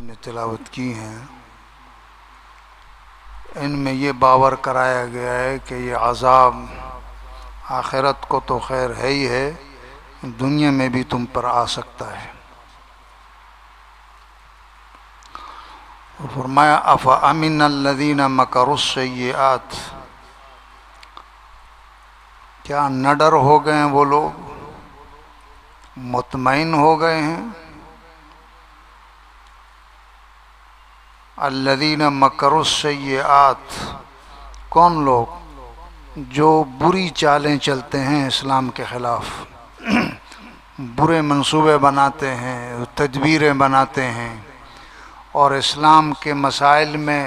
نے تلاوت کی ہیں ان میں یہ باور کرایا گیا ہے کہ یہ عذاب آخرت کو تو خیر ہے ہی ہے، دنیا میں بھی تم پر آ سکتا ہے۔ فرمایا افامن الذین مکروا السیئات، کیا نہ ڈر ہو گئے ہیں وہ لوگ، مطمئن ہو گئے ہیں؟ الذین مکروا السیئات، کون لوگ؟ جو بری چالیں چلتے ہیں اسلام کے خلاف، برے منصوبے بناتے ہیں، تدبیریں بناتے ہیں اور اسلام کے مسائل میں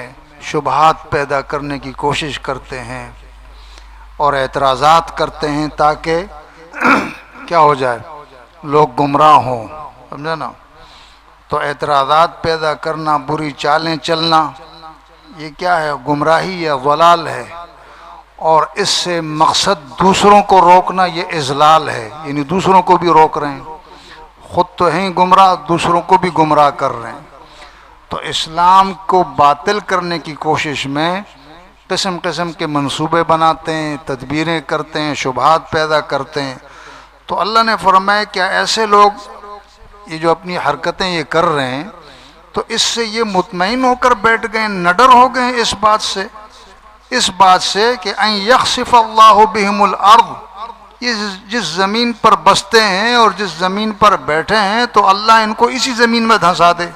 شبہات پیدا کرنے کی کوشش کرتے ہیں اور اعتراضات کرتے ہیں تاکہ کیا ہو جائے، لوگ گمراہ ہوں، سمجھا نا؟ تو اعتراضات پیدا کرنا، بری چالیں چلنا، یہ کیا ہے؟ گمراہی یا ضلال ہے، اور اس سے مقصد دوسروں کو روکنا، یہ اضلال ہے، یعنی دوسروں کو بھی روک رہے ہیں، خود تو ہیں گمراہ، دوسروں کو بھی گمراہ کر رہے ہیں۔ تو اسلام کو باطل کرنے کی کوشش میں قسم قسم کے منصوبے بناتے ہیں، تدبیریں کرتے ہیں، شبہات پیدا کرتے ہیں۔ تو اللہ نے فرمایا کہ ایسے لوگ یہ جو اپنی حرکتیں یہ کر رہے ہیں تو اس سے یہ مطمئن ہو کر بیٹھ گئے، نڈر ہو گئے ہیں اس بات سے کہ ان یخسف اللہ بہم الارض، یہ جس زمین پر بستے ہیں اور جس زمین پر بیٹھے ہیں تو اللہ ان کو اسی زمین میں دھنسا دے۔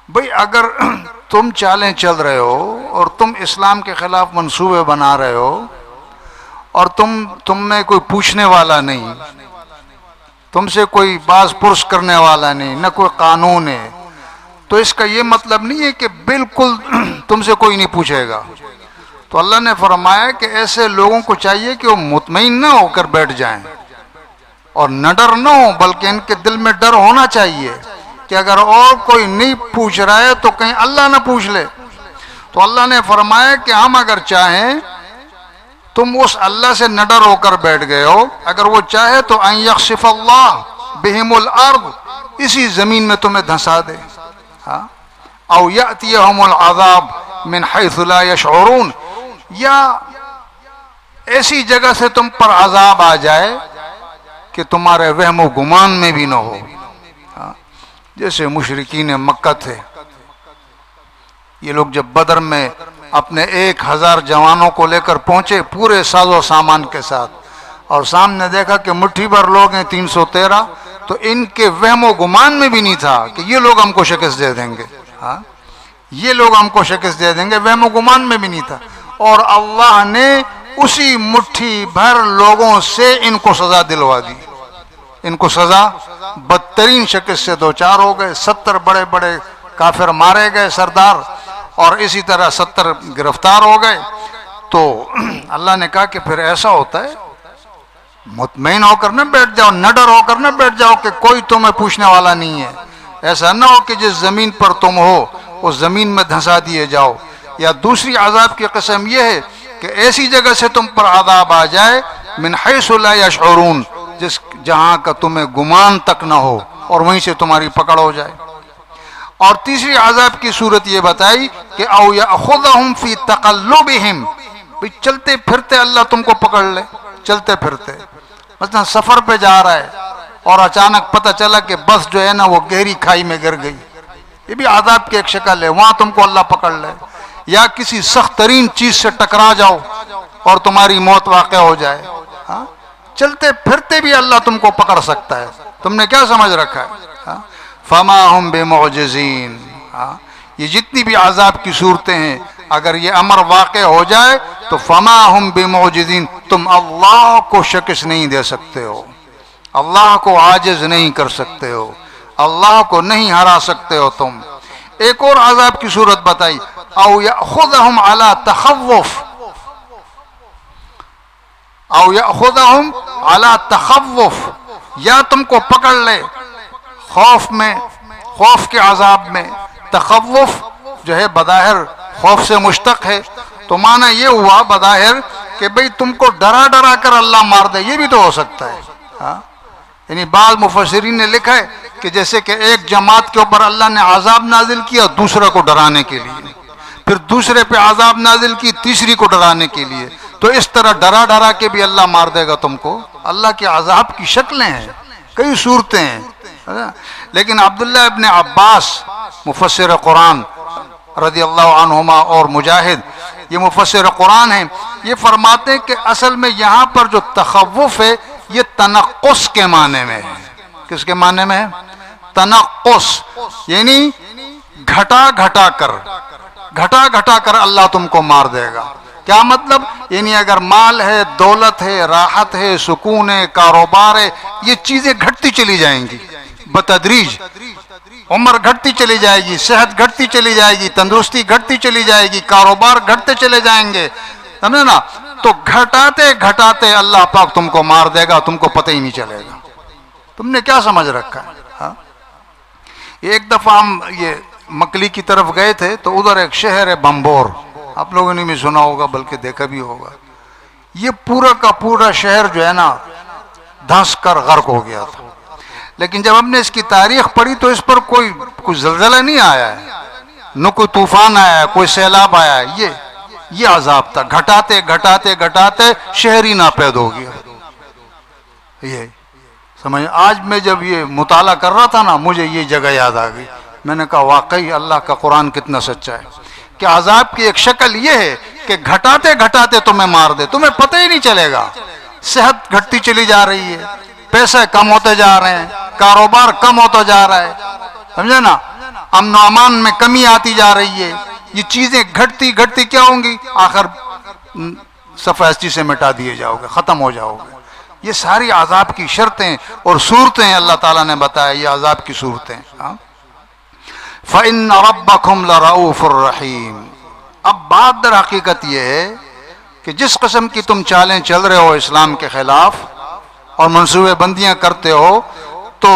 بھئی اگر تم چالیں چل رہے ہو اور تم اسلام کے خلاف منصوبے بنا رہے ہو اور تم میں کوئی پوچھنے والا نہیں، تم سے کوئی باز پرس کرنے والا نہیں، نہ کوئی قانون ہے، تو اس کا یہ مطلب نہیں ہے کہ بالکل تم سے کوئی نہیں پوچھے گا۔ تو اللہ نے فرمایا کہ ایسے لوگوں کو چاہیے کہ وہ مطمئن نہ ہو کر بیٹھ جائیں اور نہ ڈر نہ ہو، بلکہ ان کے دل میں ڈر ہونا چاہیے کہ اگر اور کوئی نہیں پوچھ رہا ہے تو کہیں اللہ نہ پوچھ لے۔ تو اللہ نے فرمایا کہ ہم اگر چاہیں، تم اس اللہ سے نہ ڈر ہو کر بیٹھ گئے ہو، اگر وہ چاہے تو ان یخسف اللہ بہم الارض، اسی زمین میں تمہیں دھنسا دے، او یأتیہم العذاب من حیث لا یشعرون، یا ایسی جگہ سے تم پر عذاب آ جائے کہ تمہارے وہم و گمان میں بھی نہ ہو۔ جیسے مشرکین مکہ تھے، یہ لوگ جب بدر میں اپنے 1000 جوانوں کو لے کر پہنچے پورے ساز و سامان کے ساتھ، اور سامنے دیکھا کہ مٹھی بھر لوگ ہیں 313، تو ان کے وہم و گمان میں بھی نہیں تھا کہ یہ لوگ ہم کو شکست دے دیں گے، یہ لوگ ہم کو شکست دے دیں گے، وہم و گمان میں بھی نہیں تھا، اور اللہ نے اسی مٹھی بھر لوگوں سے ان کو سزا دلوا دی، ان کو سزا بدترین شکست سے دوچار ہو گئے، 70 بڑے بڑے کافر مارے گئے سردار، اور اسی طرح 70 گرفتار ہو گئے۔ تو اللہ نے کہا کہ پھر ایسا ہوتا ہے، مطمئن ہو کر نہ بیٹھ جاؤ، نہ ڈر ہو کر نہ بیٹھ جاؤ کہ کوئی تمہیں پوچھنے والا نہیں ہے، ایسا نہ ہو کہ جس زمین پر تم ہو اس زمین میں دھنسا دیے جاؤ۔ یا دوسری عذاب کی قسم یہ ہے کہ ایسی جگہ سے تم پر عذاب آ جائے من حیث لا یشعرون، جہاں کا تمہیں گمان تک نہ ہو، اور وہیں سے تمہاری پکڑ ہو جائے۔ اور تیسری عذاب کی صورت یہ بتائی کہ او یاخذہم فی تقلبہم، چلتے پھرتے اللہ تم کو پکڑ لے، چلتے پھرتے، مثلا سفر پہ جا رہا ہے اور اچانک پتہ چلا کہ بس جو ہے نا وہ گہری کھائی میں گر گئی، یہ بھی عذاب کی ایک شکل ہے، وہاں تم کو اللہ پکڑ لے۔ یا کسی سخت ترین چیز سے ٹکرا جاؤ اور تمہاری موت واقع ہو جائے، چلتے پھرتے بھی اللہ تم کو پکڑ سکتا ہے، تم نے کیا سمجھ رکھا ہے؟ فما ہم بمعجزین، یہ جتنی بھی عذاب کی صورتیں ہیں اگر یہ امر واقع ہو جائے تو فما ہم بمعجزین، تم اللہ کو شکست نہیں دے سکتے ہو، اللہ کو عاجز نہیں کر سکتے ہو، اللہ کو نہیں ہرا سکتے ہو تم۔ ایک اور عذاب کی صورت بتائی، او یاخذہم علی تخوف، او یاخذہم علی تخوف، یا تم کو پکڑ لے خوف میں، خوف کے عذاب میں۔ تخوف جو ہے بظاہر خوف سے مشتق ہے، تو معنی یہ ہوا بظاہر کہ بھئی تم کو ڈرا ڈرا کر اللہ مار دے، یہ بھی تو ہو سکتا ہے، یعنی بعض مفسرین نے لکھا ہے کہ جیسے کہ ایک جماعت کے اوپر اللہ نے عذاب نازل کیا دوسرے کو ڈرانے کے لیے، پھر دوسرے پہ عذاب نازل کی تیسری کو ڈرانے کے لیے، تو اس طرح ڈرا ڈرا کے بھی اللہ مار دے گا تم کو۔ اللہ کے عذاب کی شکلیں ہیں، کئی صورتیں ہیں۔ لیکن عبداللہ ابن عباس مفسر قرآن رضی اللہ عنہما اور مجاہد، یہ مفسر قرآن ہیں، یہ فرماتے ہیں کہ اصل میں یہاں پر جو تخوف ہے یہ تنقص کے معنی میں ہے۔ کس کے معنی میں ہے؟ تنقص، یعنی گھٹا گھٹا کر اللہ تم کو مار دے گا۔ کیا مطلب؟ یعنی اگر مال ہے، دولت ہے، راحت ہے، سکون ہے، کاروبار ہے، یہ چیزیں گھٹتی چلی جائیں گی بتدریج، عمر گھٹتی چلی جائے گی، صحت گھٹتی چلی جائے گی، تندرستی گھٹتی چلی جائے گی، کاروبار گھٹتے چلے جائیں گے، سمجھے نا؟ تو گھٹاتے اللہ پاک تم کو مار دے گا، تم کو پتہ ہی نہیں چلے گا۔ تم نے کیا سمجھ رکھا ہے؟ ہاں؟ ایک دفعہ ہم یہ مکلی کی طرف گئے تھے، تو ادھر ایک شہر ہے بمبور، آپ لوگوں نے بھی سنا ہوگا بلکہ دیکھا بھی ہوگا۔ یہ پورا کا پورا شہر جو ہے نا دھنس کر غرق ہو گیا تھا، لیکن جب ہم نے اس کی تاریخ پڑھی تو اس پر کوئی زلزلہ نہیں آیا ہے، نہ کوئی طوفان آیا ہے، کوئی سیلاب آیا ہے۔ یہ عذاب تھا، گھٹاتے شہر ہی ناپید ہو گیا۔ یہ سمجھ، آج میں جب یہ مطالعہ کر رہا تھا نا مجھے یہ جگہ یاد آ گئی، میں نے کہا واقعی اللہ کا قرآن کتنا سچا ہے کہ عذاب کی ایک شکل یہ ہے کہ گھٹاتے تمہیں مار دے، تمہیں پتہ ہی نہیں چلے گا۔ صحت گھٹتی چلی جا رہی ہے، پیسے کم ہوتے جا رہے ہیں، کاروبار کم ہوتا جا رہا ہے، سمجھے نا؟ امن و امان میں کمی آتی جا رہی ہے۔ یہ چیزیں گھٹتی کیا ہوں گی؟ آخر صفحہ سے مٹا دیے جاؤ گے، ختم ہو جاؤ گے۔ یہ ساری عذاب کی شرطیں اور صورتیں اللہ تعالیٰ نے بتایا، یہ عذاب کی صورتیں۔ فَإِنَّ رَبَّكُمْ لَرَؤُوفٌ رَحِيمٌ۔ اب بات در حقیقت یہ ہے کہ جس قسم کی تم چالیں چل رہے ہو اسلام کے خلاف اور منصوبے بندیاں کرتے ہو، تو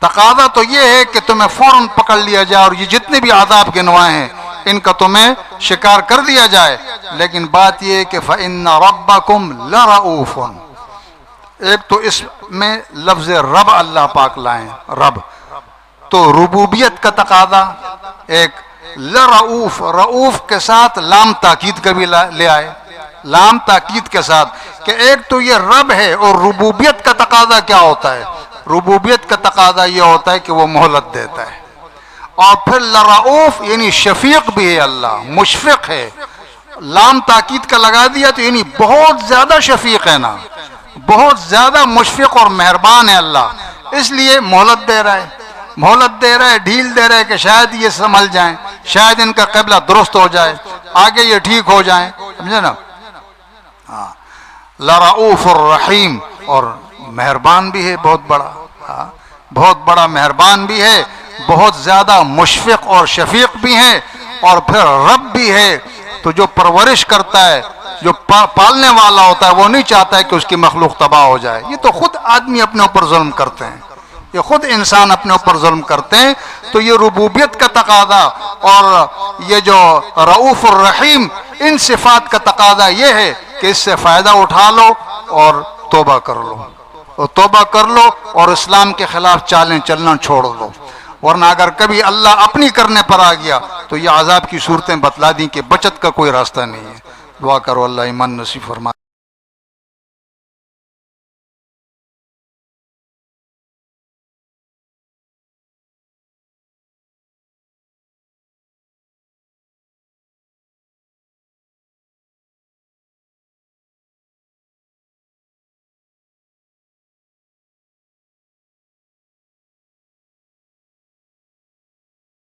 تقاضا تو یہ ہے کہ تمہیں فوراً پکڑ لیا جائے اور یہ جتنے بھی عذاب گنوائے ہیں ان کا تمہیں شکار کر دیا جائے۔ لیکن بات یہ ہے کہ فَإِنَّ رَبَّكُمْ لَرَؤُوفٌ، ایک تو اس میں لفظ رب اللہ پاک لائیں، رب تو ربوبیت کا تقاضا، ایک لرؤوف، رؤوف کے ساتھ لام تاکید کا بھی لے آئے، لام تاکید کے ساتھ کہ ایک تو یہ رب ہے، اور ربوبیت کا تقاضا کیا ہوتا ہے؟ ربوبیت کا تقاضا یہ ہوتا ہے کہ وہ مہلت دیتا ہے، اور پھر لرؤوف یعنی شفیق بھی ہے، اللہ مشفق ہے۔ لام تاکید کا لگا دیا تو یعنی بہت زیادہ شفیق ہے نا، بہت زیادہ مشفق اور مہربان ہے اللہ، اس لیے مہلت دے رہا ہے، ڈھیل دے رہا ہے کہ شاید یہ سنبھل جائیں، شاید ان کا قبلہ درست ہو جائے، آگے یہ ٹھیک ہو جائیں، سمجھے نا؟ ہاں، لرؤوف الرحیم، اور مہربان بھی ہے بہت بڑا، بہت بڑا مہربان بھی ہے، بہت زیادہ مشفق اور شفیق بھی ہے، اور پھر رب بھی ہے۔ تو جو پرورش کرتا ہے، جو پالنے والا ہوتا ہے، وہ نہیں چاہتا ہے کہ اس کی مخلوق تباہ ہو جائے۔ یہ تو خود آدمی اپنے اوپر ظلم کرتے ہیں، یہ خود انسان اپنے اوپر ظلم کرتے ہیں۔ تو یہ ربوبیت کا تقاضا اور یہ جو رؤوف الرحیم، ان صفات کا تقاضا یہ ہے کہ اس سے فائدہ اٹھا لو اور توبہ کر لو اور اسلام کے خلاف چالیں چلنا چھوڑ دو، ورنہ اگر کبھی اللہ اپنی کرنے پر آ گیا تو یہ عذاب کی صورتیں بتلا دیں کہ بچت کا کوئی راستہ نہیں ہے۔ دعا کرو اللہ ایمان نصیب فرمائے۔